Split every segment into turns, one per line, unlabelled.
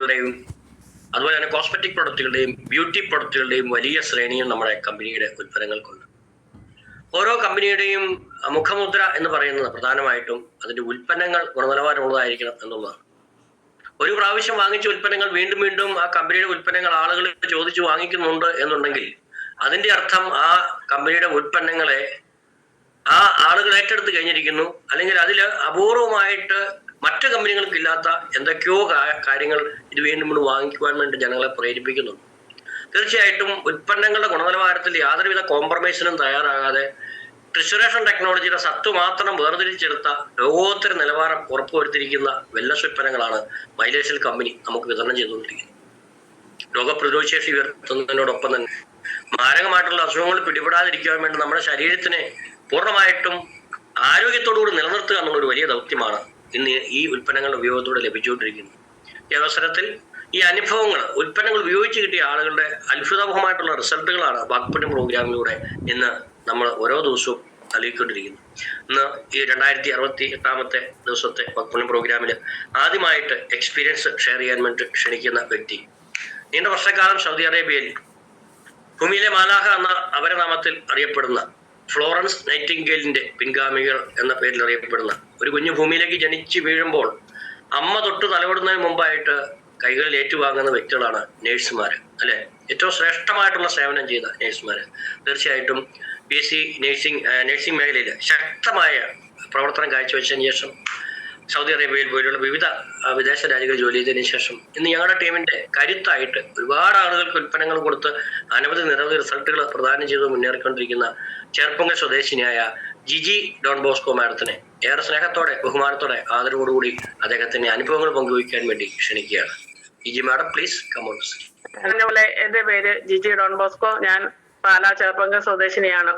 പ്രൊഡക്റ്റുകളുടെയും അതുപോലെ തന്നെ cosmetic പ്രൊഡക്റ്റുകളുടെയും beauty പ്രൊഡക്റ്റുകളുടെയും വലിയ ശ്രേണിയും നമ്മുടെ കമ്പനിയുടെ ഉൽപ്പന്നങ്ങൾക്കുണ്ട്. ഓരോ കമ്പനിയുടെയും മുഖമുദ്ര എന്ന് പറയുന്നത് പ്രധാനമായിട്ടും അതിന്റെ ഉൽപ്പന്നങ്ങൾ ഗുണനിലവാരമുള്ളതായിരിക്കണം എന്നുള്ളതാണ്. ഒരു പ്രാവശ്യം വാങ്ങിച്ച ഉൽപ്പന്നങ്ങൾ വീണ്ടും വീണ്ടും ആ കമ്പനിയുടെ ഉൽപ്പന്നങ്ങൾ ആളുകൾ ചോദിച്ചു വാങ്ങിക്കുന്നുണ്ട് എന്നുണ്ടെങ്കിൽ അതിന്റെ അർത്ഥം ആ കമ്പനിയുടെ ഉൽപ്പന്നങ്ങളെ ആ ആളുകൾ ഏറ്റെടുത്ത് കഴിഞ്ഞിരിക്കുന്നു, അല്ലെങ്കിൽ അതിൽ അപൂർവമായിട്ട് മറ്റു കമ്പനികൾക്കില്ലാത്ത എന്തൊക്കെയോ കാര്യങ്ങൾ ഇത് വീണ്ടും വാങ്ങിക്കുവാൻ വേണ്ടി ജനങ്ങളെ പ്രേരിപ്പിക്കുന്നുണ്ട്. തീർച്ചയായിട്ടും ഉൽപ്പന്നങ്ങളുടെ ഗുണനിലവാരത്തിൽ യാതൊരുവിധ കോംപ്രമൈസിനും തയ്യാറാകാതെ ട്രിസുറേഷൻ ടെക്നോളജിയുടെ സത്ത് മാത്രം വേർതിരിച്ചെടുത്ത ലോകോത്തര നിലവാരം ഉറപ്പുവരുത്തിയിരിക്കുന്ന വെൽനസ് ഉൽപ്പന്നങ്ങളാണ് മൈലേഷ്യൽ കമ്പനി നമുക്ക് വിതരണം ചെയ്തുകൊണ്ടിരിക്കുന്നത്. രോഗപ്രതിരോധശേഷി ഉയർത്തുന്നതിനോടൊപ്പം തന്നെ മാരകമായിട്ടുള്ള അസുഖങ്ങൾ പിടിപെടാതിരിക്കാൻ വേണ്ടി നമ്മുടെ ശരീരത്തിനെ പൂർണ്ണമായിട്ടും ആരോഗ്യത്തോടുകൂടി നിലനിർത്തുക എന്നുള്ളൊരു വലിയ ദൗത്യമാണ് ഇന്ന് ഈ ഉൽപ്പന്നങ്ങളുടെ ഉപയോഗത്തോടെ ലഭിച്ചുകൊണ്ടിരിക്കുന്നത്. ഈ അവസരത്തിൽ ഈ അനുഭവങ്ങൾ, ഉൽപ്പന്നങ്ങൾ ഉപയോഗിച്ച് കിട്ടിയ ആളുകളുടെ അത്ഭുതകരമായിട്ടുള്ള റിസൾട്ടുകളാണ് വാക്പുണ്യം പ്രോഗ്രാമിലൂടെ ഇന്ന് നമ്മൾ ഓരോ ദിവസവും നൽകിക്കൊണ്ടിരിക്കുന്നത്. ഇന്ന് ഈ 2068 ദിവസത്തെ വാക്പുണ്യം പ്രോഗ്രാമിൽ ആദ്യമായിട്ട് എക്സ്പീരിയൻസ് ഷെയർ ചെയ്യാൻ വേണ്ടി ക്ഷണിക്കുന്ന വ്യക്തി, നീണ്ട വർഷക്കാലം സൗദി അറേബ്യയിൽ ഭൂമിയിലെ മാലാഖ എന്ന അപരനാമത്തിൽ അറിയപ്പെടുന്ന ഫ്ലോറൻസ് നൈറ്റിംഗേലിന്റെ പിൻഗാമികൾ എന്ന പേരിൽ അറിയപ്പെടുന്ന ഒരു കുഞ്ഞു ഭൂമിയിലേക്ക് ജനിച്ചു വീഴുമ്പോൾ അമ്മ തൊട്ട് തലവിടുന്നതിന് മുമ്പായിട്ട് കൈകളിൽ ഏറ്റുവാങ്ങുന്ന വ്യക്തികളാണ് നേഴ്സുമാർ, അല്ലെ? ഏറ്റവും ശ്രേഷ്ഠമായിട്ടുള്ള സേവനം ചെയ്ത നേഴ്സുമാർ. തീർച്ചയായിട്ടും BSc നഴ്സിംഗ് മേഖലയിൽ ശക്തമായ പ്രവർത്തനം കാഴ്ചവെച്ചതിന് ശേഷം സൗദി അറേബ്യയിൽ പോലുള്ള വിവിധ വിദേശ രാജ്യങ്ങളിൽ ജോലി ചെയ്തതിനു ശേഷം ഇന്ന് ഞങ്ങളുടെ ടീമിന്റെ കരുത്തായിട്ട് ഒരുപാട് ആളുകൾക്ക് ഉൽപ്പന്നങ്ങൾ കൊടുത്ത് നിരവധി റിസൾട്ടുകൾ പ്രദാനം ചെയ്ത് മുന്നേറിക്കൊണ്ടിരിക്കുന്ന ചേർപ്പുങ്കൽ സ്വദേശിനിയായ ജിജി ഡോൺ ബോസ്കോ മാഡത്തിനെ ഏറെ സ്നേഹത്തോടെ ബഹുമാനത്തോടെ ആദരവോടുകൂടി അദ്ദേഹത്തിന്റെ അനുഭവങ്ങൾ പങ്കുവയ്ക്കാൻ വേണ്ടി ക്ഷണിക്കുകയാണ്. Jiji madam, please come on.
എന്റെ പേര് ജിജി ഡോൺ ബോസ്കോ. ഞാൻ പാലാ ചേർപ്പുങ്കൽ സ്വദേശിനിയാണ്.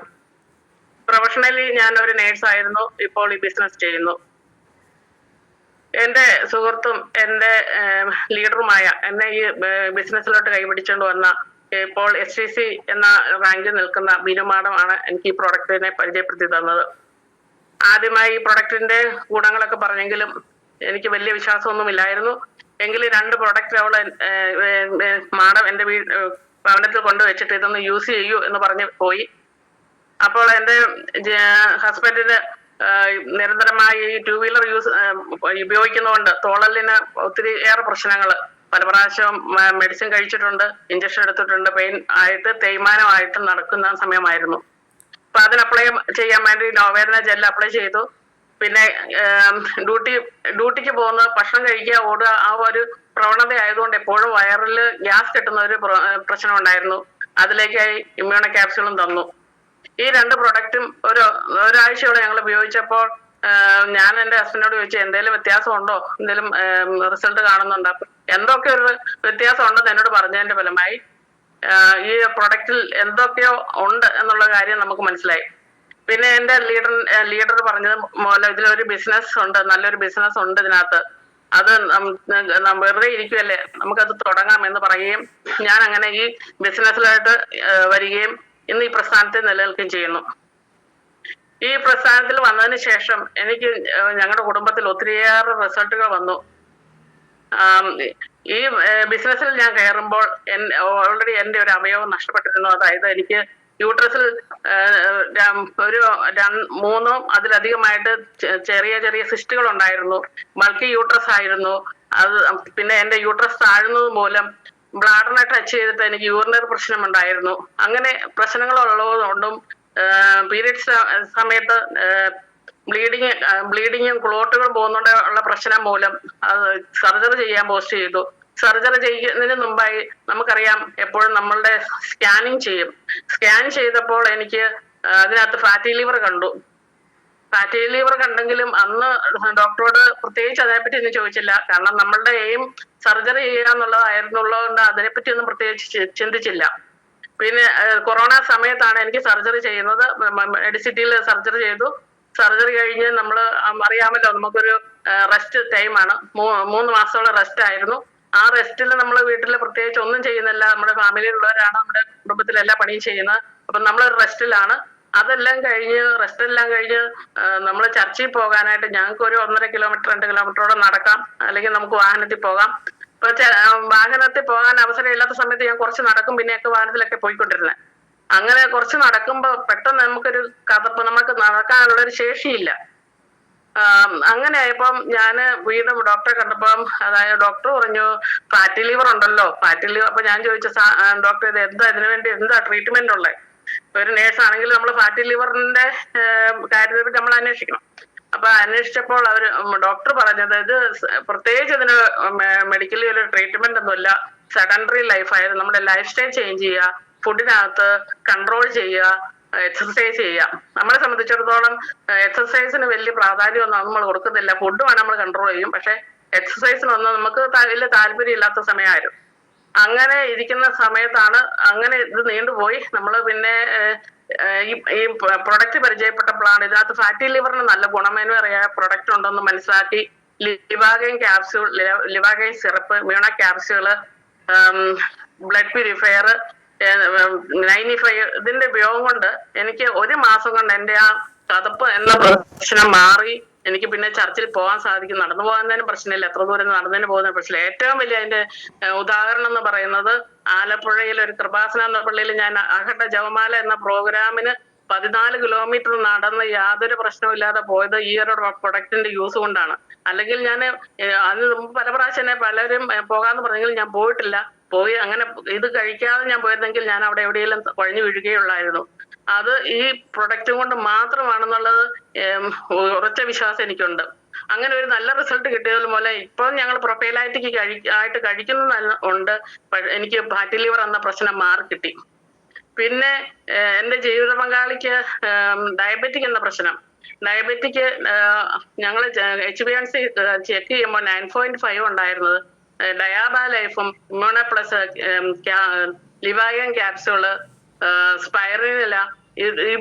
പ്രൊഫഷണലി ഞാൻ ഒരു നേഴ്സായിരുന്നു. ഇപ്പോൾ ഈ ബിസിനസ് ചെയ്യുന്നു. എന്റെ സുഹൃത്തും എന്റെ ലീഡറുമായ എന്നെ ഈ ബിസിനസ്സിലോട്ട് കൈപിടിച്ചുകൊണ്ട് വന്ന ഇപ്പോൾ STC എന്ന റാങ്കിൽ നിൽക്കുന്ന ബിനു മാഡമാണ് എനിക്ക് ഈ പ്രൊഡക്റ്റിനെ പരിചയപ്പെടുത്തി തന്നത്. ആദ്യമായി ഈ പ്രൊഡക്റ്റിന്റെ ഗുണങ്ങളൊക്കെ പറഞ്ഞെങ്കിലും എനിക്ക് വലിയ വിശ്വാസമൊന്നുമില്ലായിരുന്നു. എങ്കിലും 2 പ്രൊഡക്റ്റ് അവള് മാഡം എന്റെ ഭവനത്തിൽ കൊണ്ടുവച്ചിട്ട് ഇതൊന്ന് യൂസ് ചെയ്യൂ എന്ന് പറഞ്ഞ് പോയി. അപ്പോൾ എന്റെ ഹസ്ബൻഡിന് നിരന്തരമായി ഈ 2 വീലർ ഉപയോഗിക്കുന്നതുകൊണ്ട് തോളലിന് ഒത്തിരി ഏറെ പ്രശ്നങ്ങൾ, പല പ്രാവശ്യം മെഡിസിൻ കഴിച്ചിട്ടുണ്ട്, ഇഞ്ചക്ഷൻ എടുത്തിട്ടുണ്ട്, പെയിൻ ആയിട്ട് തേയ്മാനമായിട്ട് നടക്കുന്ന സമയമായിരുന്നു. അപ്പൊ അതിന് അപ്ലൈ ചെയ്യാൻ വേണ്ടി നോവേദന ജെൽ അപ്ലൈ ചെയ്തു. പിന്നെ ഡ്യൂട്ടിക്ക് പോകുന്നത് ഭക്ഷണം കഴിക്കുക, ഓടുക, ആ ഒരു പ്രവണത ആയതുകൊണ്ട് എപ്പോഴും വയറിൽ ഗ്യാസ് കിട്ടുന്ന ഒരു പ്രശ്നം ഉണ്ടായിരുന്നു. അതിലേക്കായി ഇമ്മ്യൂണോ ക്യാപ്സ്യൂളും തന്നു. ഈ 2 പ്രൊഡക്റ്റും ഒരാഴ്ചയോടെ ഞങ്ങൾ ഉപയോഗിച്ചപ്പോൾ ഞാൻ എന്റെ ഹസ്ബൻഡിനോട് ചോദിച്ചു, എന്തെങ്കിലും വ്യത്യാസം ഉണ്ടോ, എന്തെങ്കിലും റിസൾട്ട് കാണുന്നുണ്ടോ? അപ്പൊ എന്തൊക്കെ ഒരു വ്യത്യാസം ഉണ്ടെന്ന് എന്നോട് പറഞ്ഞതിന്റെ ഫലമായി ഈ പ്രൊഡക്റ്റിൽ എന്തൊക്കെയോ ഉണ്ട് എന്നുള്ള കാര്യം നമുക്ക് മനസ്സിലായി. പിന്നെ എന്റെ ലീഡർ പറഞ്ഞത് പോലെ ഇതിലൊരു ബിസിനസ് ഉണ്ട്, നല്ലൊരു ബിസിനസ് ഉണ്ട് ഇതിനകത്ത്, അത് വെറുതെ ഇരിക്കുമല്ലേ, നമുക്കത് തുടങ്ങാം എന്ന് പറയുകയും ഞാൻ അങ്ങനെ ഈ ബിസിനസ്സിലായിട്ട് വരികയും ഇന്ന് ഈ പ്രസ്ഥാനത്തിൽ നിലനിൽക്കുകയും ചെയ്യുന്നു. ഈ പ്രസ്ഥാനത്തിൽ വന്നതിന് ശേഷം എനിക്ക് ഞങ്ങളുടെ കുടുംബത്തിൽ ഒത്തിരിയേറെ റിസൾട്ടുകൾ വന്നു. ഈ ബിസിനസ്സിൽ ഞാൻ കയറുമ്പോൾ ഓൾറെഡി എൻ്റെ ഒരു അവയവം നഷ്ടപ്പെട്ടിരുന്നു. അതായത് എനിക്ക് യൂട്രസിൽ ഒരു 3 അതിലധികമായിട്ട് ചെറിയ ചെറിയ സിസ്റ്റുകൾ ഉണ്ടായിരുന്നു. ബൾക്കി യൂട്രസ് ആയിരുന്നു അത്. പിന്നെ എൻ്റെ യൂട്രസ് താഴുന്നത് മൂലം ബ്ലാഡറിനെ ടച്ച് ചെയ്തിട്ട് എനിക്ക് യൂറിനറി പ്രശ്നം ഉണ്ടായിരുന്നു. അങ്ങനെ പ്രശ്നങ്ങൾ ഉള്ളതുകൊണ്ടും പീരിയഡ്സ് സമയത്ത് ബ്ലീഡിങ്ങും ക്ലോട്ടുകളും പോകുന്നതുകൊണ്ട് ഉള്ള പ്രശ്നം മൂലം അത് സർജറി ചെയ്യാൻ പോസ്റ്റ് ചെയ്തു. സർജറി ചെയ്യുന്നതിന് മുമ്പായി നമുക്കറിയാം എപ്പോഴും നമ്മളുടെ സ്കാനിങ് ചെയ്യും. സ്കാൻ ചെയ്തപ്പോൾ എനിക്ക് അതിനകത്ത് ഫാറ്റി ലിവർ കണ്ടു. ഫാറ്റി ലിവർ കണ്ടെങ്കിലും അന്ന് ഡോക്ടറോട് പ്രത്യേകിച്ച് അതിനെപ്പറ്റി ഒന്നും ചോദിച്ചില്ല. കാരണം നമ്മളുടെ എയിം സർജറി ചെയ്യുക എന്നുള്ളതായിരുന്നുള്ളതുകൊണ്ട് അതിനെപ്പറ്റി ഒന്നും പ്രത്യേകിച്ച് ചിന്തിച്ചില്ല. പിന്നെ കൊറോണ സമയത്താണ് എനിക്ക് സർജറി ചെയ്യുന്നത്. മെഡിസിറ്റിയിൽ സർജറി ചെയ്തു. സർജറി കഴിഞ്ഞ് നമ്മൾ അറിയാമല്ലോ, നമുക്കൊരു റെസ്റ്റ് ടൈമാണ്. 3 മാസത്തോളം റെസ്റ്റ് ആയിരുന്നു. ആ റെസ്റ്റിൽ നമ്മൾ വീട്ടിൽ പ്രത്യേകിച്ച് ഒന്നും ചെയ്യുന്നില്ല. നമ്മുടെ ഫാമിലിയിലുള്ളവരാണ് നമ്മുടെ കുടുംബത്തിൽ എല്ലാ പണിയും ചെയ്യുന്നത്. അപ്പൊ നമ്മൾ റെസ്റ്റിലാണ്. റെസ്റ്റ് എല്ലാം കഴിഞ്ഞ് നമ്മൾ ചർച്ചിൽ പോകാനായിട്ട് ഞങ്ങൾക്ക് ഒരു 1.5 കിലോമീറ്റർ 2 കിലോമീറ്ററോടെ നടക്കാം, അല്ലെങ്കിൽ നമുക്ക് വാഹനത്തിൽ പോകാം. ഇപ്പൊ വാഹനത്തിൽ പോകാൻ അവസരം ഇല്ലാത്ത സമയത്ത് ഞാൻ കുറച്ച് നടക്കും, പിന്നെയൊക്കെ വാഹനത്തിലൊക്കെ പോയിക്കൊണ്ടിരുന്നത്. അങ്ങനെ കുറച്ച് നടക്കുമ്പോ പെട്ടെന്ന് നമുക്കൊരു കഥപ്പ്, നമുക്ക് നടക്കാനുള്ള ഒരു ശേഷിയില്ല. അങ്ങനെ ആയപ്പം ഞാന് വീണ്ടും ഡോക്ടറെ കണ്ടപ്പം, അതായത് ഡോക്ടർ പറഞ്ഞു ഫാറ്റി ലിവർ ഉണ്ടല്ലോ, ഫാറ്റി ലിവർ. അപ്പൊ ഞാൻ ചോദിച്ച ഡോക്ടർ ഇത് എന്താ, ഇതിനു വേണ്ടി എന്താ ട്രീറ്റ്മെന്റ് ഉള്ളത്? ഒരു നേഴ്സ് ആണെങ്കിൽ നമ്മൾ ഫാറ്റി ലിവറിന്റെ കാര്യത്തിൽ നമ്മൾ അന്വേഷിക്കണം. അപ്പൊ അന്വേഷിച്ചപ്പോൾ ഡോക്ടർ പറഞ്ഞത് ഇത് പ്രത്യേകിച്ച് ഇതിന് മെഡിക്കലി ഒരു ട്രീറ്റ്മെന്റ് ഒന്നുമില്ല, സെഡൻഡറി ലൈഫ് ആയത് നമ്മുടെ ലൈഫ് സ്റ്റൈൽ ചേഞ്ച് ചെയ്യുക, ഫുഡിനകത്ത് കൺട്രോൾ ചെയ്യുക, എക്സർസൈസ് ചെയ്യാം. നമ്മളെ സംബന്ധിച്ചിടത്തോളം എക്സർസൈസിന് വലിയ പ്രാധാന്യമൊന്നും നമ്മൾ കൊടുക്കുന്നില്ല. ഫുഡ് വേണം നമ്മൾ കൺട്രോൾ ചെയ്യും, പക്ഷെ എക്സർസൈസിനൊന്നും നമുക്ക് വലിയ താല്പര്യം ഇല്ലാത്ത സമയമായിരുന്നു. അങ്ങനെ ഇരിക്കുന്ന സമയത്താണ് അങ്ങനെ ഇത് നീണ്ടുപോയി. നമ്മൾ പിന്നെ ഈ പ്രൊഡക്റ്റ് പരിചയപ്പെട്ടപ്പോഴാണ് ഇതിനകത്ത് ഫാറ്റി ലിവറിന് നല്ല ഗുണമേന്മയേറിയ പ്രൊഡക്റ്റ് ഉണ്ടെന്ന് മനസ്സിലാക്കി. ലിവാഗൈൻ ക്യാപ്സ്യൂൾ, ലിവാഗൈൻ സിറപ്പ്, മ്യൂണ ക്യാപ്സ്യൂള്, ബ്ലഡ് പ്യൂരിഫയർ, 95 ഇതിന്റെ ഉപയോഗം കൊണ്ട് എനിക്ക് 1 മാസം കൊണ്ട് എന്റെ ആ കതപ്പ് എന്ന പ്രശ്നം മാറി. എനിക്ക് പിന്നെ ചർച്ചിൽ പോകാൻ സാധിക്കും. നടന്നു പോകുന്നതിന് പ്രശ്നമില്ല, എത്ര ദൂരം നടന്നതിന് പോകുന്ന പ്രശ്നമില്ല. ഏറ്റവും വലിയ അതിന്റെ ഉദാഹരണം എന്ന് പറയുന്നത് ആലപ്പുഴയിൽ ഒരു കൃപാസന എന്ന പള്ളിയിൽ ഞാൻ അഖണ്ഡ ജപമാല എന്ന പ്രോഗ്രാമിന് 14 കിലോമീറ്റർ നടന്ന് യാതൊരു പ്രശ്നമില്ലാതെ പോയത് ഈ ഒരു പ്രൊഡക്റ്റിന്റെ യൂസ് കൊണ്ടാണ്. അല്ലെങ്കിൽ ഞാൻ അതിന് മുമ്പ് പല പ്രാവശ്യം പലരും പോകാന്ന് പറഞ്ഞെങ്കിൽ ഞാൻ പോയിട്ടില്ല. പോയി അങ്ങനെ ഇത് കഴിക്കാതെ ഞാൻ പോയിരുന്നെങ്കിൽ ഞാൻ അവിടെ എവിടെയെങ്കിലും കുഴഞ്ഞു വീഴുകയുള്ളായിരുന്നു. അത് ഈ പ്രൊഡക്റ്റും കൊണ്ട് മാത്രമാണെന്നുള്ളത് ഉറച്ച വിശ്വാസം എനിക്കുണ്ട്. അങ്ങനെ ഒരു നല്ല റിസൾട്ട് കിട്ടിയതുപോലെ പോലെ ഇപ്പം ഞങ്ങൾ പ്രൊഫൈലായിട്ടിക്ക് ആയിട്ട് കഴിക്കുന്ന ഉണ്ട്. എനിക്ക് ഫാറ്റി ലിവർ എന്ന പ്രശ്നം മാറി കിട്ടി. പിന്നെ എന്റെ ജീവിത പങ്കാളിക്ക് ഡയബറ്റിക് എന്ന പ്രശ്നം. ഡയബറ്റിക് ഞങ്ങൾ HbA1c ചെക്ക് ചെയ്യുമ്പോൾ 9.5 ഉണ്ടായിരുന്നത്. ഡയാബ ലൈഫും ഇമ്മ്യൂണ പ്ലസ്, ലിവാഗൻ ക്യാപ്സ്യൂള്, സ്പൈറിനില, ഈ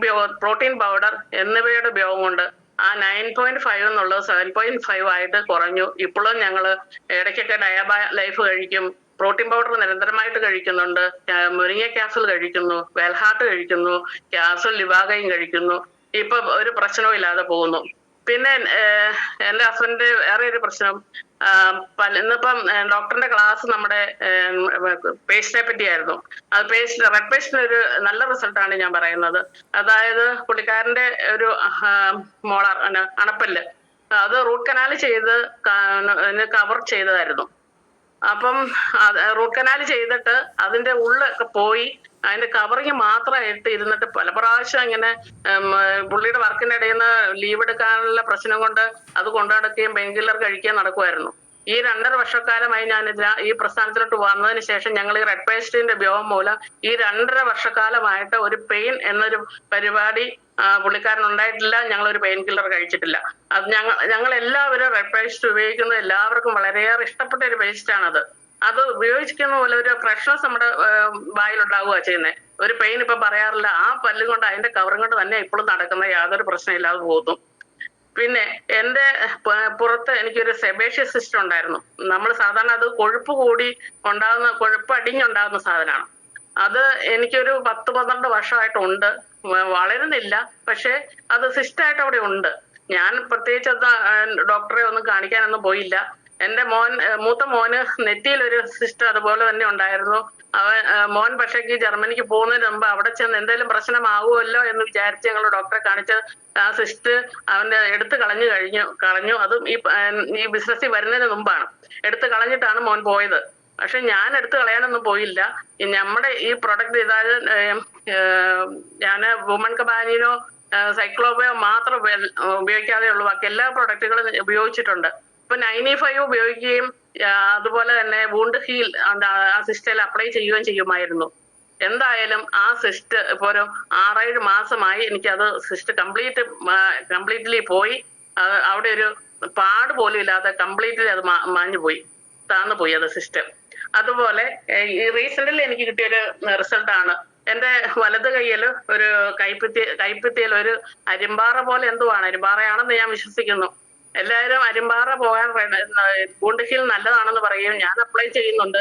പ്രോട്ടീൻ പൗഡർ എന്നിവയുടെ ഉപയോഗം കൊണ്ട് ആ 9.5 എന്നുള്ളത് 7.5 ആയിട്ട് കുറഞ്ഞു. ഇപ്പോഴും ഞങ്ങള് ഇടയ്ക്കൊക്കെ ഡയാബ ലൈഫ് കഴിക്കും, പ്രോട്ടീൻ പൗഡർ നിരന്തരമായിട്ട് കഴിക്കുന്നുണ്ട്, മുരിങ്ങ ക്യാപ്സൂൾ കഴിക്കുന്നു, വെൽഹാർട്ട് കഴിക്കുന്നു, ക്യാപ്സൂൾ ലിവാഗൈൻ കഴിക്കുന്നു. ഇപ്പൊ ഒരു പ്രശ്നവും ഇല്ലാതെ പോകുന്നു. പിന്നെ എന്റെ ഹസ്ബൻഡ് വേറെ ഒരു പ്രശ്നം, ഇന്നിപ്പം ഡോക്ടറിന്റെ ക്ലാസ് നമ്മുടെ പേസ്റ്റിനെ പറ്റിയായിരുന്നു. അത് റെഡ് പേസ്റ്റിന് ഒരു നല്ല റിസൾട്ടാണ് ഞാൻ പറയുന്നത്. അതായത് പുള്ളിക്കാരന്റെ ഒരു മോളാർ അണപ്പല്ല്, അത് റൂട്ട് കനാൽ ചെയ്ത് കവർ ചെയ്തതായിരുന്നു. അപ്പം റൂട്ട് കനാൽ ചെയ്തിട്ട് അതിന്റെ ഉള്ളൊക്കെ പോയി അതിന്റെ കവറിങ് മാത്രമായിട്ട് ഇരുന്നിട്ട് പല പ്രാവശ്യം ഇങ്ങനെ പുള്ളിയുടെ വർക്കിനിടയിൽ നിന്ന് ലീവ് എടുക്കാനുള്ള പ്രശ്നം കൊണ്ട് അത് കൊണ്ടു നടക്കുകയും പെയിൻ കില്ലർ കഴിക്കുകയും നടക്കുമായിരുന്നു. ഈ 2.5 വർഷക്കാലമായി ഞാൻ ഈ പ്രസ്ഥാനത്തിലോട്ട് വന്നതിന് ശേഷം ഞങ്ങൾ ഈ റെഡ് പേസ്റ്റിന്റെ ഉപയോഗം മൂലം ഈ 2.5 വർഷക്കാലമായിട്ട് ഒരു പെയിൻ എന്നൊരു പരിപാടി പുള്ളിക്കാരൻ ഉണ്ടായിട്ടില്ല. ഞങ്ങൾ ഒരു പെയിൻ കില്ലർ കഴിച്ചിട്ടില്ല. അത് ഞങ്ങൾ എല്ലാവരും റെഡ് പേസ്റ്റ് ഉപയോഗിക്കുന്നത് എല്ലാവർക്കും വളരെയേറെ ഇഷ്ടപ്പെട്ട ഒരു പേസ്റ്റ് ആണത്. അത് ഉപയോഗിക്കുന്ന പോലെ ഒരു ഫ്രഷ്നസ് നമ്മുടെ വായിലുണ്ടാവുക ചെയ്യുന്നത്. ഒരു പെയിൻ ഇപ്പൊ പറയാറില്ല. ആ പല്ല് കൊണ്ട് അതിന്റെ കവറും കൊണ്ട് തന്നെ ഇപ്പോഴും നടക്കുന്ന യാതൊരു പ്രശ്നമില്ലാതെ പോകുന്നു. പിന്നെ എന്റെ പുറത്ത് എനിക്കൊരു സെബേഷ്യസ് സിസ്റ്റം ഉണ്ടായിരുന്നു. നമ്മൾ സാധാരണ അത് കൊഴുപ്പ് കൂടി ഉണ്ടാകുന്ന, കൊഴുപ്പ് അടിഞ്ഞുണ്ടാകുന്ന സാധനമാണ്. അത് എനിക്കൊരു 10-12 വർഷമായിട്ടുണ്ട്. വളരുന്നില്ല, പക്ഷെ അത് സിസ്റ്റായിട്ട് അവിടെ ഉണ്ട്. ഞാൻ പ്രത്യേകിച്ച് ഡോക്ടറെ ഒന്നും കാണിക്കാനൊന്നും പോയില്ല. എന്റെ മൂത്ത മോന് നെറ്റിയിലൊരു സിസ്റ്റർ അതുപോലെ തന്നെ ഉണ്ടായിരുന്നു. മോൻ പക്ഷേ ജർമ്മനിക്ക് പോകുന്നതിന് മുമ്പ് അവിടെ ചെന്ന് എന്തെങ്കിലും പ്രശ്നമാകുമല്ലോ എന്ന് വിചാരിച്ച് ഞങ്ങൾ ഡോക്ടറെ കാണിച്ച് ആ സിസ്റ്റ് അവന്റെ എടുത്ത് കളഞ്ഞു. അതും ഈ ബിസിനസ്സിൽ വരുന്നതിന് മുമ്പാണ് എടുത്ത് കളഞ്ഞിട്ടാണ് മോൻ പോയത്. പക്ഷെ ഞാൻ എടുത്ത് കളയാനൊന്നും പോയില്ല. നമ്മുടെ ഈ പ്രൊഡക്റ്റ് ഇതായത് ഞാൻ വുമൺ കമ്പാനിനോ സൈക്ലോബയോ മാത്രം ഉപയോഗിക്കാതെ ഉള്ളൂ. ബാക്കി എല്ലാ പ്രൊഡക്റ്റുകളും ഉപയോഗിച്ചിട്ടുണ്ട്. ഇപ്പൊ 95 ഉപയോഗിക്കുകയും അതുപോലെ തന്നെ വൂണ്ട് ഹീൽ ആ സിസ്റ്റയിൽ അപ്ലൈ ചെയ്യുകയും ചെയ്യുമായിരുന്നു. എന്തായാലും ആ സിസ്റ്റ് ഇപ്പൊ ഒരു 6-7 മാസമായി എനിക്കത് സിസ്റ്റ് കംപ്ലീറ്റ്ലി പോയി. അവിടെ ഒരു പാട് പോലും ഇല്ലാതെ കംപ്ലീറ്റ്ലി അത് താന്നു പോയി അത് സിസ്റ്റം. അതുപോലെ ഈ റീസെന്റ്ലി എനിക്ക് കിട്ടിയൊരു റിസൾട്ടാണ്. എന്റെ വലത് കൈയിൽ ഒരു കൈപ്പത്തിയിൽ ഒരു അരിമ്പാറ പോലെ എന്തുവാണ്, അരിമ്പാറയാണെന്ന് ഞാൻ വിശ്വസിക്കുന്നു. എല്ലാവരും അരിമ്പാറ പോകാൻ വൂണ്ട് ഹീൽ നല്ലതാണെന്ന് പറയുകയും ഞാൻ അപ്ലൈ ചെയ്യുന്നുണ്ട്.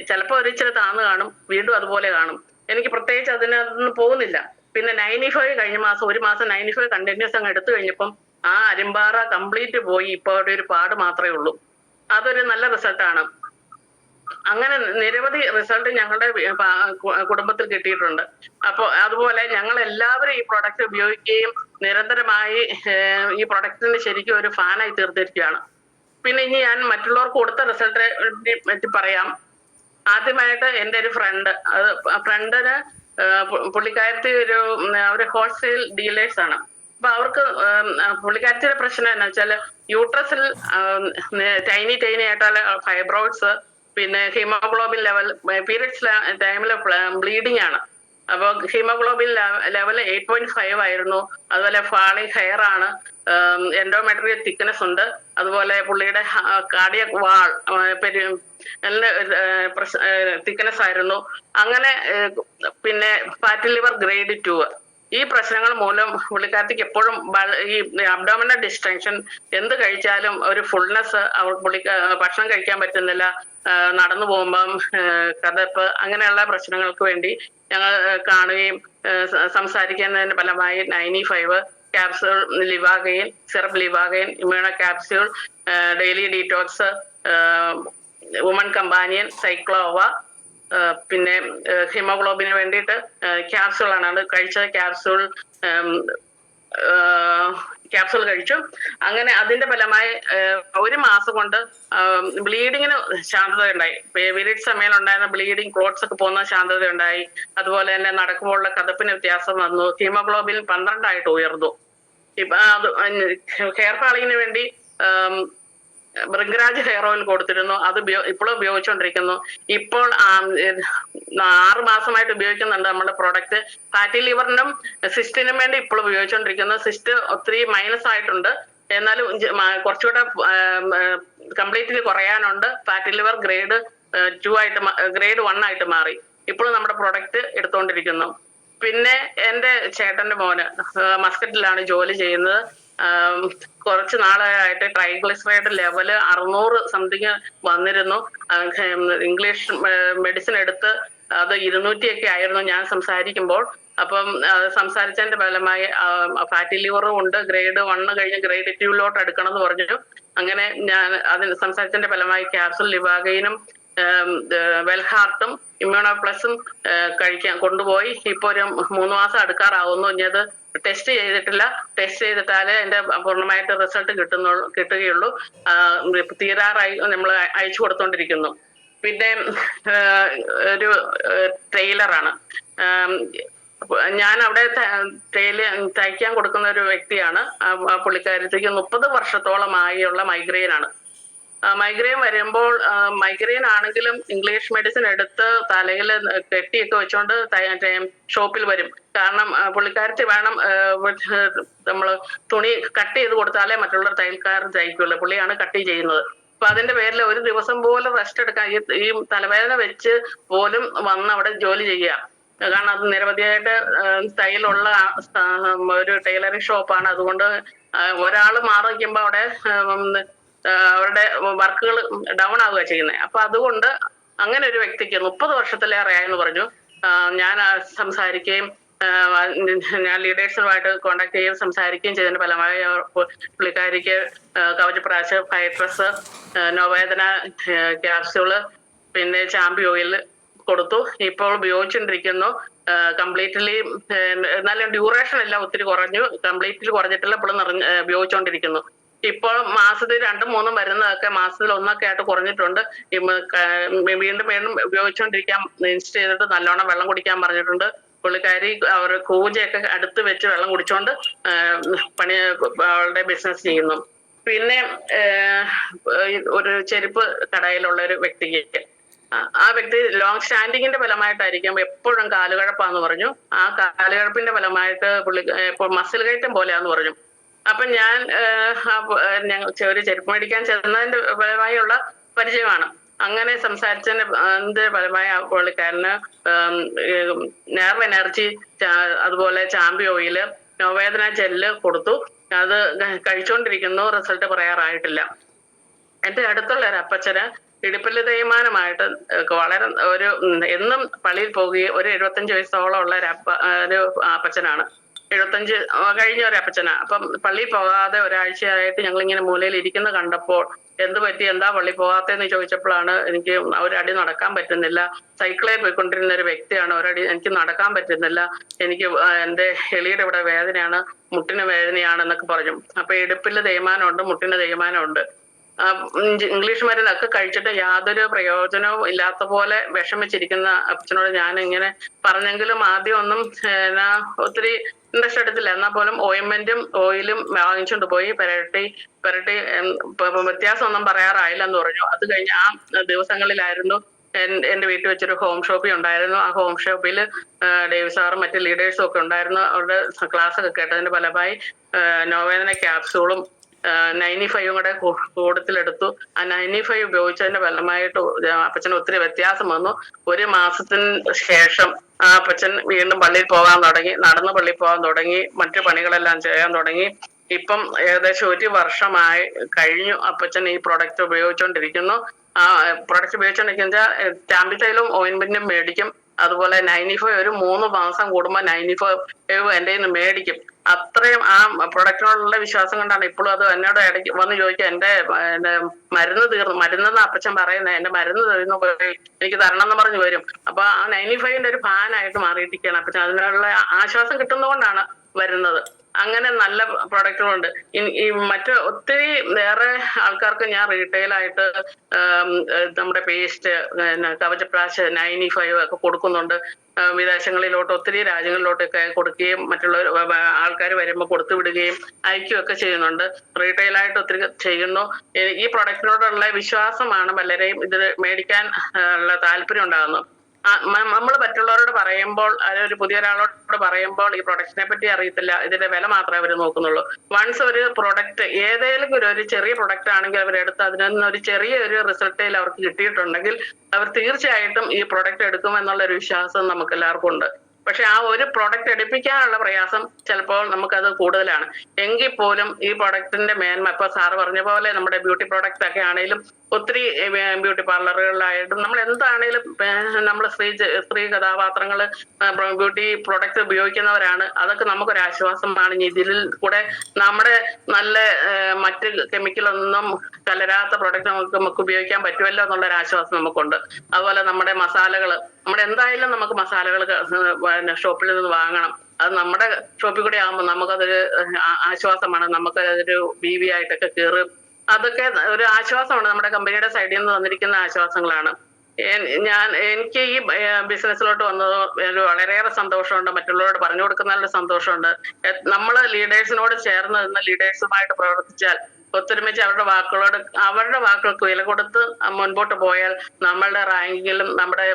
ചിലപ്പോൾ ഒരിച്ചിരി താന്ന് കാണും, വീണ്ടും അതുപോലെ കാണും. എനിക്ക് പ്രത്യേകിച്ച് അതിനൊന്നും പോകുന്നില്ല. പിന്നെ 95 കഴിഞ്ഞ മാസം 1 മാസം 95 കണ്ടിന്യൂസ് അങ്ങ് എടുത്തു കഴിഞ്ഞപ്പം ആ അരിമ്പാറ കംപ്ലീറ്റ് പോയി. ഇപ്പൊ അവിടെ ഒരു പാട് മാത്രമേ ഉള്ളൂ. അതൊരു നല്ല റിസൾട്ടാണ്. അങ്ങനെ നിരവധി റിസൾട്ട് ഞങ്ങളുടെ കുടുംബത്തിൽ കിട്ടിയിട്ടുണ്ട്. അപ്പോൾ അതുപോലെ ഞങ്ങൾ എല്ലാവരും ഈ പ്രൊഡക്റ്റ് ഉപയോഗിക്കുകയും നിരന്തരമായി ഈ പ്രൊഡക്റ്റിന് ശരിക്കും ഒരു ഫാനായി തീർത്തിരിക്കുകയാണ്. പിന്നെ ഇനി ഞാൻ മറ്റുള്ളവർക്ക് കൊടുത്ത റിസൾട്ടിനെ പറ്റി പറയാം. ആദ്യമായിട്ട് എൻ്റെ ഒരു ഫ്രണ്ടിന് പുള്ളിക്കാരത്തി ഒരു ഹോൾസെയിൽ ഡീലേഴ്സ് ആണ്. അപ്പൊ അവർക്ക് പുള്ളിക്കാരത്തിയുടെ പ്രശ്നം എന്നാ വെച്ചാല് യൂട്രസിൽ ടൈനി ആയിട്ടുള്ള ഫൈബ്രോയിഡ്സ്, പിന്നെ ഹീമോഗ്ലോബിൻ ലെവൽ, പീരിയഡ്സ് ടൈമില് ബ്ലീഡിംഗ് ആണ്. അപ്പൊ ഹീമോഗ്ലോബിൻ ലെവൽ 8.5 ആയിരുന്നു. അതുപോലെ ഫാളിങ് ഹെയർ ആണ്, എൻഡോമെട്രിയൽ തിക്നെസ് ഉണ്ട്. അതുപോലെ പുള്ളിയുടെ കാർഡിയക് വാൾ തിക്നെസ് ആയിരുന്നു. അങ്ങനെ പിന്നെ ഫാറ്റി ലിവർ ഗ്രേഡ് 2. ഈ പ്രശ്നങ്ങൾ മൂലം പുള്ളിക്കാരത്തിക്ക് എപ്പോഴും ഈ അബ്ഡോമിനൽ ഡിസ്റ്റൻഷൻ, എന്ത് കഴിച്ചാലും ഒരു ഫുൾനെസ്, ഭക്ഷണം കഴിക്കാൻ പറ്റുന്നില്ല, നടന്നു പോകുമ്പം കഥപ്പ്, അങ്ങനെയുള്ള പ്രശ്നങ്ങൾക്ക് വേണ്ടി ഞങ്ങൾ കാണുകയും സംസാരിക്കുന്നതിന്റെ ഫലമായി 95 ക്യാപ്സ്യൂൾ ലിവാഗൈൻ, സിറപ്പ് ലിവാഗൈൻ, immuno capsule, daily detox, woman companion, സൈക്ലോവ, പിന്നെ ഹീമോഗ്ലോബിന് വേണ്ടിയിട്ട് ക്യാപ്സ്യൂളാണ് അത് കഴിച്ചത്. ക്യാപ്സൂൾ കഴിച്ചു. അങ്ങനെ അതിന്റെ ഫലമായി 1 മാസം കൊണ്ട് ബ്ലീഡിങ്ങിന് ശാന്തത ഉണ്ടായി. പീരീഡ്സ് സമയം ഉണ്ടായിരുന്ന ബ്ലീഡിങ്, ക്ലോട്ട്സ് ഒക്കെ പോകുന്ന ശാന്തത ഉണ്ടായി. അതുപോലെ തന്നെ നടക്കുമ്പോഴുള്ള കഥപ്പിന് വ്യത്യാസം വന്നു. ഹീമോഗ്ലോബിൻ 12 ആയിട്ട് ഉയർന്നു. ഇപ്പൊ അത് ഹെയർ ഫാളിങ്ങിന് വേണ്ടി ബൃങ്കരാജ് ഹെയർ ഓയിൽ കൊടുത്തിരുന്നു. അത് ഇപ്പോഴും ഉപയോഗിച്ചുകൊണ്ടിരിക്കുന്നു. ഇപ്പോൾ 6 മാസമായിട്ട് ഉപയോഗിക്കുന്നുണ്ട് നമ്മുടെ പ്രോഡക്റ്റ്. ഫാറ്റി ലിവറിനും സിസ്റ്റിനും വേണ്ടി ഇപ്പോൾ ഉപയോഗിച്ചുകൊണ്ടിരിക്കുന്നു. സിസ്റ്റ് ഒത്തിരി മൈനസ് ആയിട്ടുണ്ട്, എന്നാലും കുറച്ചുകൂടെ കംപ്ലീറ്റ്ലി കുറയാനുണ്ട്. ഫാറ്റി ലിവർ ഗ്രേഡ് 2 ആയിട്ട്, ഗ്രേഡ് 1 ആയിട്ട് മാറി. ഇപ്പോൾ നമ്മുടെ പ്രോഡക്റ്റ് എടുത്തുകൊണ്ടിരിക്കുന്നു. പിന്നെ എൻ്റെ ചേട്ടന്റെ മോന് മസ്കറ്റിലാണ് ജോലി ചെയ്യുന്നത്. കുറച്ച് നാളായിട്ട് ട്രൈഗ്ലിസറൈഡ് ലെവല് 600 സംതിങ് വന്നിരുന്നു. ഇംഗ്ലീഷ് മെഡിസിൻ എടുത്ത് അത് 200 ഒക്കെ ആയിരുന്നു ഞാൻ സംസാരിക്കുമ്പോൾ. അപ്പം സംസാരിച്ചതിന്റെ ഫലമായി ഫാറ്റി ലിവറും ഉണ്ട്, ഗ്രേഡ് 1 കഴിഞ്ഞ് ഗ്രേഡ് 2 എടുക്കണം എന്ന് പറഞ്ഞു. അങ്ങനെ ഞാൻ അതിന് സംസാരിച്ചതിന്റെ ഫലമായി ക്യാപ്സൂൾ ലിവാഗൈനും വെൽഹാർട്ടും ഇമ്മ്യൂണോ പ്ലസും കഴിക്കാൻ കൊണ്ടുപോയി. ഇപ്പൊ ഒരു 3 മാസം അടുക്കാറാവുന്നു. ഇനി അത് ടെസ്റ്റ് ചെയ്തിട്ടില്ല. ടെസ്റ്റ് ചെയ്തിട്ടാലേ എന്റെ പൂർണ്ണമായിട്ട് റിസൾട്ട് കിട്ടുകയുള്ളൂ. തീരാറായി നമ്മൾ അയച്ചു കൊടുത്തോണ്ടിരിക്കുന്നു. പിന്നെ ഒരു ടൈലറാണ് ഞാൻ. അവിടെ തയ്ക്കാൻ കൊടുക്കുന്ന ഒരു വ്യക്തിയാണ്. പുള്ളിക്കാരത്തേക്ക് 30 വർഷത്തോളമായുള്ള മൈഗ്രെയിൻ ആണ്. മൈഗ്രെയിൻ വരുമ്പോൾ മൈഗ്രെയിൻ ആണെങ്കിലും ഇംഗ്ലീഷ് മെഡിസിൻ എടുത്ത് തലയിൽ കെട്ടിയൊക്കെ വെച്ചോണ്ട് ഷോപ്പിൽ വരും. കാരണം പുള്ളിക്കാരത്തി വേണം, നമ്മൾ തുണി കട്ട് ചെയ്ത് കൊടുത്താലേ മറ്റുള്ള തയ്യൽക്കാർ തയ്ക്കുള്ളൂ. പുള്ളിയാണ് കട്ട് ചെയ്യുന്നത്. അപ്പൊ അതിന്റെ പേരിൽ ഒരു ദിവസം പോലും റെസ്റ്റ് എടുക്കാൻ, ഈ തലവേദന വെച്ച് പോലും വന്ന് അവിടെ ജോലി ചെയ്യുക. കാരണം അത് നിരവധിയായിട്ട് തയ്യലുള്ള ഒരു ടൈലറിംഗ് ഷോപ്പാണ്. അതുകൊണ്ട് ഒരാൾ മാറി വയ്ക്കുമ്പോ അവിടെ അവരുടെ വർക്കുകൾ ഡൗൺ ആവുക ചെയ്യുന്നത്. അപ്പൊ അതുകൊണ്ട് അങ്ങനെ ഒരു വ്യക്തിക്ക് 30 വർഷത്തിലേറെയായെന്ന് പറഞ്ഞു. ഞാൻ സംസാരിക്കുകയും ഞാൻ ലീഡേഴ്സുമായിട്ട് കോണ്ടാക്ട് ചെയ്യുകയും സംസാരിക്കുകയും ചെയ്തതിന്റെ ഫലമായി പുള്ളിക്കാരിക്ക് കവചപ്രാശ്, ഫൈട്രസ്, നോവേദന ക്യാപ്സ്യൂള്, പിന്നെ ചാമ്പി ഓയിൽ കൊടുത്തു. ഇപ്പോൾ ഉപയോഗിച്ചുകൊണ്ടിരിക്കുന്നു. കംപ്ലീറ്റ്ലി, എന്നാലും ഡ്യൂറേഷൻ എല്ലാം ഒത്തിരി കുറഞ്ഞു. കംപ്ലീറ്റ്ലി കുറഞ്ഞിട്ടില്ല, ഇപ്പോഴും ഉപയോഗിച്ചുകൊണ്ടിരിക്കുന്നു. ഇപ്പോൾ മാസത്തിൽ 2-3 മരുന്നൊക്കെ മാസത്തിൽ 1 ആയിട്ട് കുറഞ്ഞിട്ടുണ്ട്. വീണ്ടും ഉപയോഗിച്ചുകൊണ്ടിരിക്കാൻ ഇൻസ്റ്റ് ചെയ്തിട്ട് നല്ലോണം വെള്ളം കുടിക്കാൻ പറഞ്ഞിട്ടുണ്ട്. പുള്ളിക്കാരി അവർ കൂജയൊക്കെ അടുത്ത് വെച്ച് വെള്ളം കുടിച്ചോണ്ട് അവളുടെ ബിസിനസ് ചെയ്യുന്നു. പിന്നെ ഒരു ചെരുപ്പ് കടയിലുള്ള ഒരു വ്യക്തിക്ക്, ആ വ്യക്തി ലോങ് സ്റ്റാൻഡിങ്ങിന്റെ ഫലമായിട്ടായിരിക്കും എപ്പോഴും കാലുകഴപ്പാന്ന് പറഞ്ഞു. ആ കാലുകഴപ്പിന്റെ ഫലമായിട്ട് ഇപ്പോൾ മസിൽ കയറ്റം പോലെയാന്ന് പറഞ്ഞു. അപ്പൊ ഞാൻ ഒരു ചെരുപ്പ് മേടിക്കാൻ ചെന്നതിന്റെ ഫലമായുള്ള പരിചയമാണ്. അങ്ങനെ സംസാരിച്ചതിന്റെ ഫലമായി പുള്ളിക്കാരന് നെർവ് എനർജി, അതുപോലെ ചാമ്പി ഓയില്, നോവേദന ജെല്ല് കൊടുത്തു. അത് കഴിച്ചുകൊണ്ടിരിക്കുന്നു. റിസൾട്ട് പറയാറായിട്ടില്ല. എന്റെ അടുത്തുള്ള ഒരു അപ്പച്ചന് ഇടുപ്പില് തേയ്മാനമായിട്ട് വളരെ എന്നും പള്ളിയിൽ പോവുകയും ഒരു 75 വയസ്സോളം ഉള്ള ഒരു അപ്പച്ചനാണ്. 75 കഴിഞ്ഞ ഒരു അപ്പച്ചനാ. അപ്പം പള്ളിയിൽ പോകാതെ ഒരാഴ്ചയായിട്ട് ഞങ്ങൾ ഇങ്ങനെ മൂലയിൽ ഇരിക്കുന്ന കണ്ടപ്പോൾ എന്ത് പറ്റി, എന്താ പള്ളി പോകാത്തെന്ന് ചോദിച്ചപ്പോഴാണ് എനിക്ക് ഒരടി നടക്കാൻ പറ്റുന്നില്ല. സൈക്കിളിൽ പോയിക്കൊണ്ടിരുന്ന ഒരു വ്യക്തിയാണ്, ഒരടി എനിക്ക് നടക്കാൻ പറ്റുന്നില്ല, എനിക്ക് എന്റെ എളിയുടെ ഇവിടെ വേദനയാണ്, മുട്ടിന് വേദനയാണെന്നൊക്കെ പറഞ്ഞു. അപ്പൊ ഇടുപ്പിൽ തേയ്മാനമുണ്ട്, മുട്ടിന് തേയ്മാനമുണ്ട്. ഇംഗ്ലീഷ് മരുന്നൊക്കെ കഴിച്ചിട്ട് യാതൊരു പ്രയോജനവും ഇല്ലാത്ത പോലെ വിഷമിച്ചിരിക്കുന്ന അച്ഛനോട് ഞാൻ ഇങ്ങനെ പറഞ്ഞെങ്കിലും ആദ്യം ഒന്നും ഒത്തിരി ഇൻട്രസ്റ്റ് എടുത്തില്ല. എന്നാൽ പോലും ഓയിൻമെന്റും ഓയിലും വാങ്ങിച്ചുകൊണ്ട് പോയി പുരട്ടി വ്യത്യാസമൊന്നും പറയാറായില്ലെന്ന് പറഞ്ഞു. അത് കഴിഞ്ഞ് ആ ദിവസങ്ങളിലായിരുന്നു എന്റെ വീട്ടിൽ വെച്ചൊരു ഹോം ഷോപ്പിൽ ഉണ്ടായിരുന്നു. ആ ഹോം ഷോപ്പിൽ ഡേവി സാറും മറ്റു ലീഡേഴ്സും ഒക്കെ ഉണ്ടായിരുന്നു. അവരുടെ ക്ലാസ് ഒക്കെ കേട്ടതിന്റെ ഫലമായി നോവേദന ക്യാപ്സൂളും 95 കൂടെ കൂട്ടത്തിലെടുത്തു. ആ 95 ഉപയോഗിച്ചതിന്റെ ഫലമായിട്ട് അപ്പച്ചന് ഒത്തിരി വ്യത്യാസം വന്നു. 1 മാസത്തിന് ശേഷം ആ അപ്പച്ചൻ വീണ്ടും പള്ളിയിൽ പോകാൻ തുടങ്ങി, നടന്ന് പള്ളിയിൽ പോകാൻ തുടങ്ങി, മറ്റു പണികളെല്ലാം ചെയ്യാൻ തുടങ്ങി. ഇപ്പം ഏകദേശം 1 വർഷമായി കഴിഞ്ഞു അപ്പച്ചൻ ഈ പ്രൊഡക്റ്റ് ഉപയോഗിച്ചുകൊണ്ടിരിക്കുന്നു. ആ പ്രൊഡക്റ്റ് ഉപയോഗിച്ചുകൊണ്ടിരിക്കുന്ന ടാമ്പിറ്റൈലും ഓയിൻമെന്റും മേടിക്കും. അതുപോലെ 95 ഒരു 3 മാസം കൂടുമ്പോൾ 95 എന്റെ കയ്യിൽ നിന്ന് മേടിക്കും. അത്രയും ആ പ്രൊഡക്റ്റിനോടുള്ള വിശ്വാസം കൊണ്ടാണ് ഇപ്പോഴും അത് എന്നോട് ഇടയ്ക്ക് വന്ന് ചോദിക്കുക, എന്റെ മരുന്ന് തീർന്നു, മരുന്നെന്ന് അപ്പച്ചൻ പറയുന്നത്, എന്റെ മരുന്ന് തീർന്നു പോയി, എനിക്ക് തരണം എന്ന് പറഞ്ഞു വരും. അപ്പൊ ആ 95ന്റെ ഒരു ഫാനായിട്ട് മാറിയിട്ടിരിക്കുകയാണ് അപ്പച്ചൻ. അതിനുള്ള ആശ്വാസം കിട്ടുന്നതുകൊണ്ടാണ് വരുന്നത്. അങ്ങനെ നല്ല പ്രൊഡക്റ്റുകളുണ്ട്. ഈ മറ്റ് ഒത്തിരി വേറെ ആൾക്കാർക്ക് ഞാൻ റീറ്റെയിലായിട്ട് നമ്മുടെ പേസ്റ്റ്, കവചപ്രാശ് 95 ഒക്കെ കൊടുക്കുന്നുണ്ട്. വിദേശങ്ങളിലോട്ട് ഒത്തിരി രാജ്യങ്ങളിലോട്ടൊക്കെ കൊടുക്കുകയും മറ്റുള്ള ആൾക്കാർ വരുമ്പോൾ കൊടുത്തു വിടുകയും അയക്കുകയൊക്കെ ചെയ്യുന്നുണ്ട്. റീറ്റെയിലായിട്ട് ഒത്തിരി ചെയ്യുന്നു. ഈ പ്രൊഡക്റ്റിനോടുള്ള വിശ്വാസമാണ് പലരെയും ഇത് മേടിക്കാൻ ഉള്ള താല്പര്യം ഉണ്ടാകുന്നത്. നമ്മൾ മറ്റുള്ളവരോട് പറയുമ്പോൾ, അതൊരു പുതിയ ഒരാളോട് പറയുമ്പോൾ ഈ പ്രൊഡക്റ്റിനെ പറ്റി അറിയത്തില്ല, ഇതിന്റെ വില മാത്രമേ അവർ നോക്കുന്നുള്ളൂ. വൺസ് ഒരു പ്രൊഡക്റ്റ് ഏതെങ്കിലും ഒരു ചെറിയ പ്രൊഡക്റ്റ് ആണെങ്കിൽ അവരെടുത്ത് അതിൽ നിന്ന് ഒരു ചെറിയൊരു റിസൾട്ടിൽ അവർക്ക് കിട്ടിയിട്ടുണ്ടെങ്കിൽ അവർ തീർച്ചയായിട്ടും ഈ പ്രൊഡക്റ്റ് എടുക്കും എന്നുള്ളൊരു വിശ്വാസം നമുക്ക് എല്ലാവർക്കും ഉണ്ട്. പക്ഷെ ആ ഒരു പ്രൊഡക്റ്റ് എടുപ്പിക്കാനുള്ള പ്രയാസം ചിലപ്പോൾ നമുക്കത് കൂടുതലാണ്. എങ്കിൽ പോലും ഈ പ്രൊഡക്റ്റിന്റെ മേന്മ, ഇപ്പൊ സാറ് പറഞ്ഞ പോലെ നമ്മുടെ ബ്യൂട്ടി പ്രൊഡക്റ്റ് ഒക്കെ ആണെങ്കിലും ഒത്തിരി ബ്യൂട്ടി പാർലറുകളിലായിട്ടും നമ്മൾ എന്താണേലും നമ്മൾ സ്ത്രീ കഥാപാത്രങ്ങള് ബ്യൂട്ടി പ്രൊഡക്റ്റ് ഉപയോഗിക്കുന്നവരാണ്. അതൊക്കെ നമുക്കൊരു ആശ്വാസമാണ്. ഇതിൽ കൂടെ നമ്മുടെ നല്ല മറ്റ് കെമിക്കലൊന്നും കലരാത്ത പ്രൊഡക്റ്റ് നമുക്ക് ഉപയോഗിക്കാൻ പറ്റുമല്ലോ എന്നുള്ളൊരു ആശ്വാസം നമുക്കുണ്ട്. അതുപോലെ നമ്മുടെ മസാലകള്, നമ്മുടെ എന്തായാലും നമുക്ക് മസാലകൾ ഷോപ്പിൽ നിന്ന് വാങ്ങണം. അത് നമ്മുടെ ഷോപ്പിൽ കൂടെ ആകുമ്പോൾ നമുക്കതൊരു ആശ്വാസമാണ്. നമുക്ക് അതൊരു BV ആയിട്ടൊക്കെ കയറും. അതൊക്കെ ഒരു ആശ്വാസമാണ്. നമ്മുടെ കമ്പനിയുടെ സൈഡിൽ നിന്ന് വന്നിരിക്കുന്ന ആശ്വാസങ്ങളാണ്. എനിക്ക് ഈ ബിസിനസ്സിലോട്ട് വന്നത് വളരെയേറെ സന്തോഷമുണ്ട്. മറ്റുള്ളവരോട് പറഞ്ഞു കൊടുക്കുന്നതിൽ സന്തോഷമുണ്ട്. നമ്മൾ ലീഡേഴ്സിനോട് ചേർന്ന് നിന്ന് ലീഡേഴ്സുമായിട്ട് പ്രവർത്തിച്ചാൽ, ഒത്തൊരുമിച്ച് അവരുടെ വാക്കുകൾക്ക് വില കൊടുത്ത് മുൻപോട്ട് പോയാൽ നമ്മളുടെ റാങ്കിങ്ങിലും നമ്മുടെ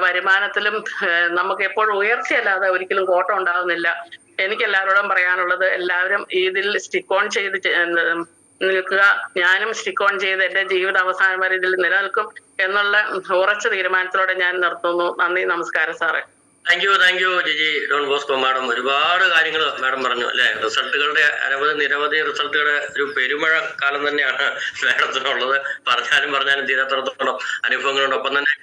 വരുമാനത്തിലും നമുക്ക് എപ്പോഴും ഉയർച്ചയല്ലാതെ ഒരിക്കലും കോട്ടം ഉണ്ടാകുന്നില്ല. എനിക്ക് എല്ലാവരോടും പറയാനുള്ളത്, എല്ലാവരും ഇതിൽ സ്റ്റിക്ക് ഓൺ ചെയ്ത് നിൽക്കുക. ഞാനും സ്റ്റിക്ക് ഓൺ ചെയ്ത് എന്റെ ജീവിത അവസാനം വരെ ഇതിൽ നിലനിൽക്കും എന്നുള്ള ഉറച്ച തീരുമാനത്തിലൂടെ ഞാൻ നിർത്തുന്നു. നന്ദി, നമസ്കാരം സാറേ.
Thank you Jiji Don Bosco madam. ഒരുപാട് കാര്യങ്ങൾ മാഡം പറഞ്ഞു അല്ലെ. റിസൾട്ടുകളുടെ നിരവധി റിസൾട്ടുകളുടെ ഒരു പെരുമഴ കാലം തന്നെയാണ് മാഡത്തിനുള്ളത്. പറഞ്ഞാലും തീരാത്തടത്തോളം അനുഭവങ്ങളുണ്ട്. ഒപ്പം തന്നെ